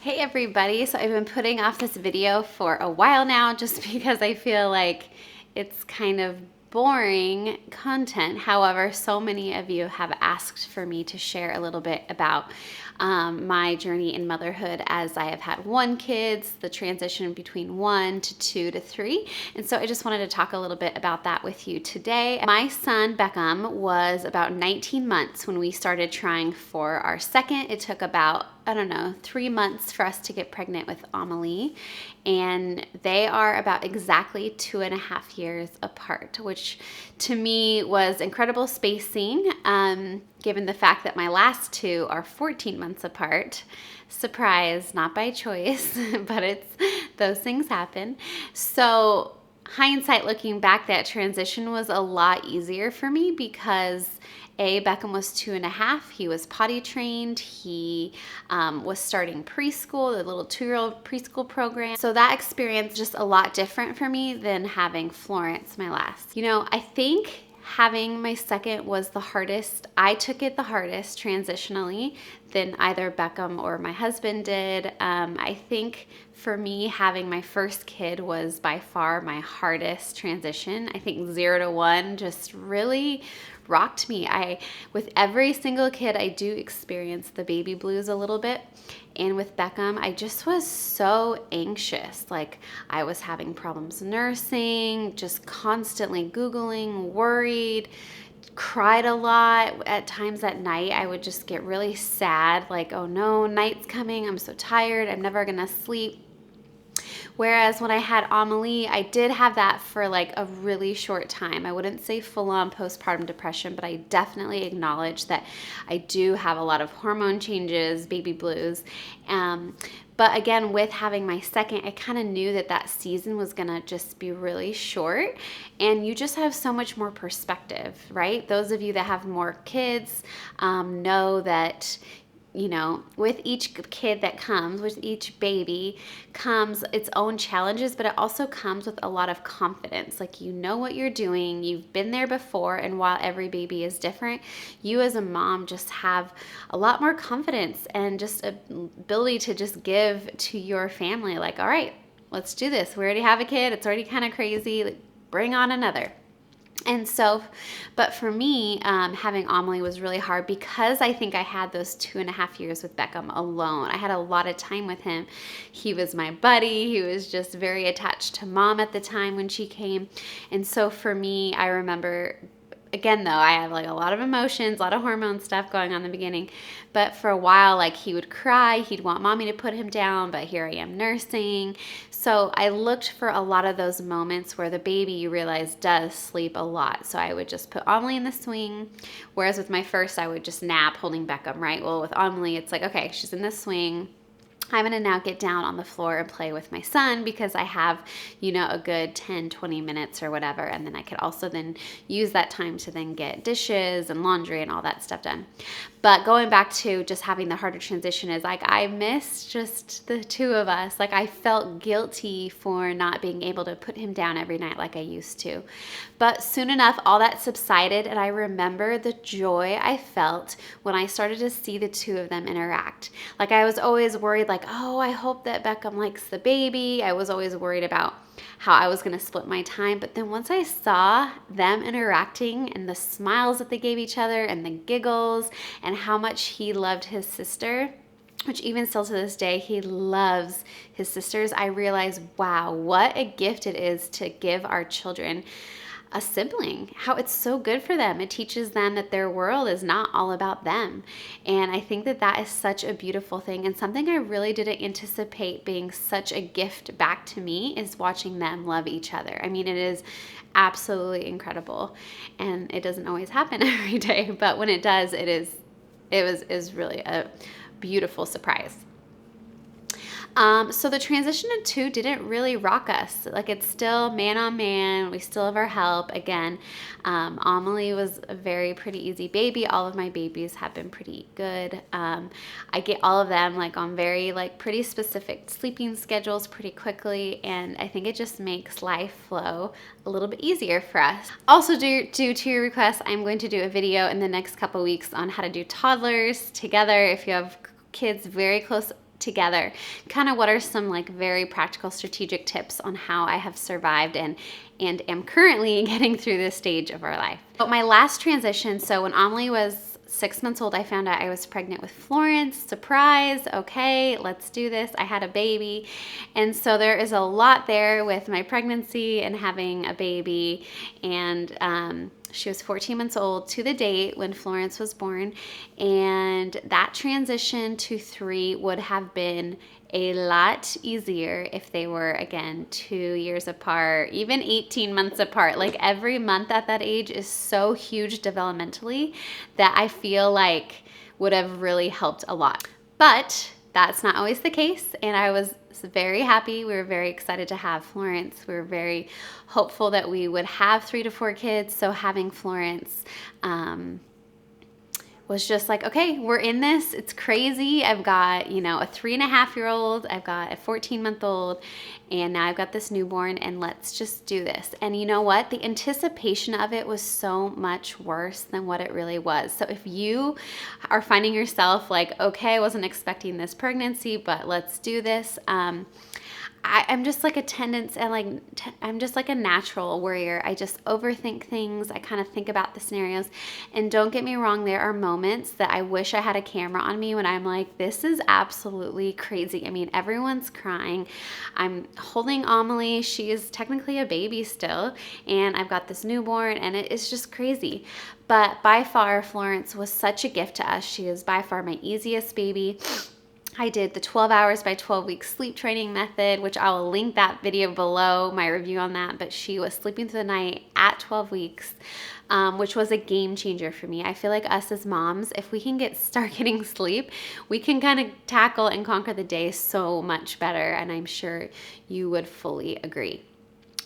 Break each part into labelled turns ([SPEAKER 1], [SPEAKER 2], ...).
[SPEAKER 1] Hey everybody, so I've been putting off this video for a while now just because I feel like it's kind of boring content. However, so many of you have asked for me to share a little bit about my journey in motherhood as I have had one kids, the transition between 1 to 2 to 3. And so I just wanted to talk a little bit about that with you today. My son Beckham was about 19 months when we started trying for our second. It took about 3 months for us to get pregnant with Amelie. And they are about exactly 2.5 years apart, which to me was incredible spacing, given the fact that my last two are 14 months apart. Surprise, not by choice, but those things happen. So hindsight, looking back, that transition was a lot easier for me because Beckham was 2.5. He was potty trained. He was starting preschool, the little 2-year-old preschool program. So that experience just a lot different for me than having Florence, my last. I think having my second was the hardest. I took it the hardest transitionally than either Beckham or my husband did. I think for me, having my first kid was by far my hardest transition. I think 0 to 1 just really rocked me. With every single kid, I do experience the baby blues a little bit. And with Beckham, I just was so anxious. Like, I was having problems nursing, just constantly Googling, worried, cried a lot. At times at night, I would just get really sad, like, oh no, night's coming, I'm so tired, I'm never gonna sleep. Whereas when I had Amelie, I did have that for like a really short time. I wouldn't say full-on postpartum depression, but I definitely acknowledge that I do have a lot of hormone changes, baby blues. But again, with having my second, I kind of knew that season was going to just be really short, and you just have so much more perspective, right? Those of you that have more kids know that with each kid that comes, with each baby comes its own challenges, but it also comes with a lot of confidence. Like, you know what you're doing, you've been there before, and while every baby is different, you as a mom just have a lot more confidence and just ability to just give to your family. Like, all right, let's do this. We already have a kid. It's already kind of crazy. Like, bring on another. And so, but for me, having Amelie was really hard because I think I had those 2.5 years with Beckham alone. I had a lot of time with him. He was my buddy. He was just very attached to mom at the time when she came. And so for me, I remember, again, though, I had like a lot of emotions, a lot of hormone stuff going on in the beginning. But for a while, like, he would cry, he'd want mommy to put him down, but here I am nursing. So I looked for a lot of those moments where the baby, you realize, does sleep a lot. So I would just put Amelie in the swing, whereas with my first, I would just nap holding Beckham, right? Well, with Amelie, it's like, okay, she's in the swing. I'm going to now get down on the floor and play with my son because I have, a good 10, 20 minutes or whatever. And then I could also then use that time to then get dishes and laundry and all that stuff done. But going back to just having the harder transition is like, I missed just the two of us. Like, I felt guilty for not being able to put him down every night like I used to. But soon enough, all that subsided, and I remember the joy I felt when I started to see the two of them interact. Like, I was always worried, like, oh, I hope that Beckham likes the baby. I was always worried about how I was going to split my time. But then once I saw them interacting and the smiles that they gave each other and the giggles and how much he loved his sister, which even still to this day, he loves his sisters, I realized, wow, what a gift it is to give our children a sibling, how it's so good for them. It teaches them that their world is not all about them. And I think that is such a beautiful thing, and something I really didn't anticipate being such a gift back to me is watching them love each other. I mean, it is absolutely incredible, and it doesn't always happen every day, but when it does, it is really a beautiful surprise. So the transition to 2 didn't really rock us. Like, it's still man on man. We still have our help. Again, Amelie was a pretty easy baby. All of my babies have been pretty good. I get all of them like on very pretty specific sleeping schedules pretty quickly, and I think it just makes life flow a little bit easier for us. Also, due to your request, I'm going to do a video in the next couple weeks on how to do toddlers together if you have kids very close together kind of what are some like very practical strategic tips on how I have survived and am currently getting through this stage of our life. But my last transition, so when Amelie was 6 months old, I found out I was pregnant with Florence. Surprise, okay, let's do this. I had a baby. And so there is a lot there with my pregnancy and having a baby. And she was 14 months old to the date when Florence was born. And that transition to 3 would have been a lot easier if they were, again, 2 years apart, even 18 months apart. Like every month at that age is so huge developmentally that I feel like would have really helped a lot. But that's not always the case, and I was very happy. We were very excited to have Florence. We were very hopeful that we would have 3 to 4 kids, so having Florence was just like, okay, we're in this. It's crazy. I've got, you know, a 3.5-year-old, I've got a 14-month-old, and now I've got this newborn, and let's just do this. And you know what? The anticipation of it was so much worse than what it really was. So if you are finding yourself like, okay, I wasn't expecting this pregnancy, but let's do this. I'm just like a tendency, I'm just like a natural worrier. I just overthink things. I kind of think about the scenarios. And don't get me wrong, there are moments that I wish I had a camera on me when I'm like, this is absolutely crazy. I mean, everyone's crying. I'm holding Amelie. She is technically a baby still. And I've got this newborn, and it is just crazy. But by far, Florence was such a gift to us. She is by far my easiest baby. I did the 12 hours by 12 weeks sleep training method, which I will link that video below, my review on that. But she was sleeping through the night at 12 weeks, which was a game changer for me. I feel like us as moms, if we can start getting sleep, we can kind of tackle and conquer the day so much better. And I'm sure you would fully agree.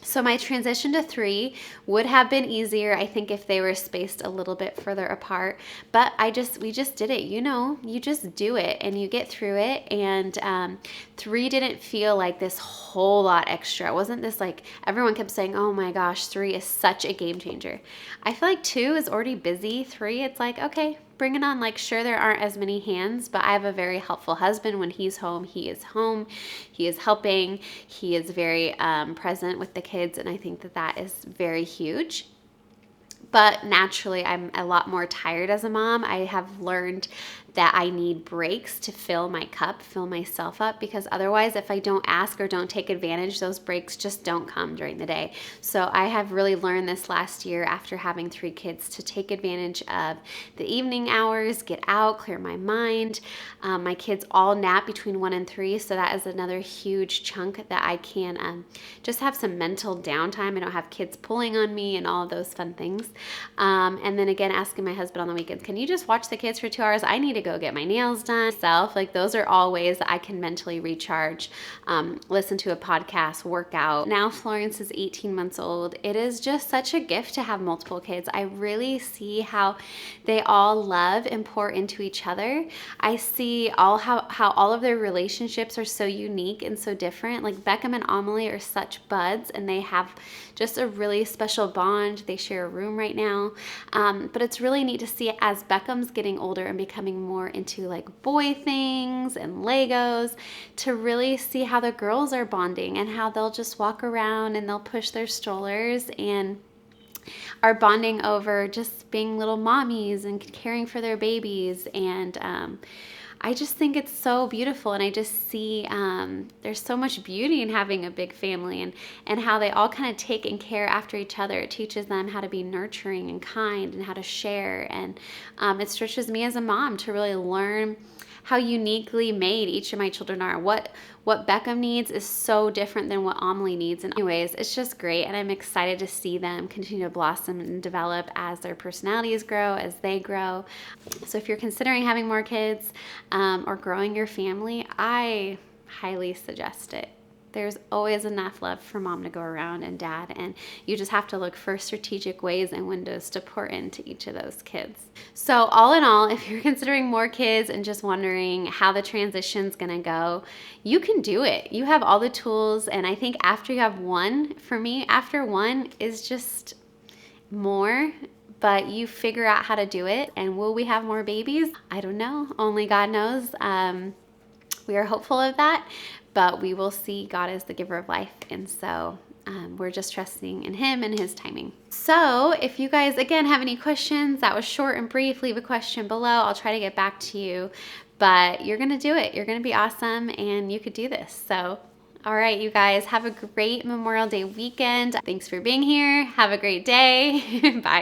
[SPEAKER 1] So my transition to 3 would have been easier, I think, if they were spaced a little bit further apart. But we just did it. You know, you just do it and you get through it. And 3 didn't feel like this whole lot extra. It wasn't this like everyone kept saying, oh my gosh, 3 is such a game changer. I feel like 2 is already busy. 3, it's like, okay, bring it on. Like, sure, there aren't as many hands, but I have a very helpful husband. When he's home, he is home. He is helping. He is very present with the kids, and I think that that is very huge. But naturally, I'm a lot more tired as a mom. I have learned that I need breaks to fill my cup, fill myself up, because otherwise, if I don't ask or don't take advantage, those breaks just don't come during the day. So I have really learned this last year after having 3 kids to take advantage of the evening hours, get out, clear my mind. My kids all nap between 1 and 3, so that is another huge chunk that I can just have some mental downtime. I don't have kids pulling on me and all of those fun things. And then again, asking my husband on the weekends, can you just watch the kids for 2 hours? I need to go get my nails done myself. Like, those are all ways that I can mentally recharge, listen to a podcast, work out. Now Florence is 18 months old. It is just such a gift to have multiple kids. I really see how they all love and pour into each other. I see how all of their relationships are so unique and so different. Like, Beckham and Amelie are such buds, and they have just a really special bond. They share a room right now. But it's really neat to see as Beckham's getting older and becoming more into like boy things and Legos, to really see how the girls are bonding and how they'll just walk around and they'll push their strollers and are bonding over just being little mommies and caring for their babies. And I just think it's so beautiful, and I just see there's so much beauty in having a big family, and how they all kind of take and care after each other. It teaches them how to be nurturing and kind and how to share, and it stretches me as a mom to really learn how uniquely made each of my children are. What Beckham needs is so different than what Amelie needs. And anyways, it's just great, and I'm excited to see them continue to blossom and develop as their personalities grow, as they grow. So if you're considering having more kids or growing your family, I highly suggest it. There's always enough love for mom to go around, and dad, and you just have to look for strategic ways and windows to pour into each of those kids. So all in all, if you're considering more kids and just wondering how the transition's gonna go, you can do it. You have all the tools, and I think after you have one, for me, after one is just more, but you figure out how to do it. And will we have more babies? I don't know. Only God knows. We are hopeful of that, but we will see. God is the giver of life. And so we're just trusting in him and his timing. So if you guys, again, have any questions, that was short and brief, leave a question below. I'll try to get back to you, but you're going to do it. You're going to be awesome, and you could do this. So, all right, you guys, have a great Memorial Day weekend. Thanks for being here. Have a great day. Bye.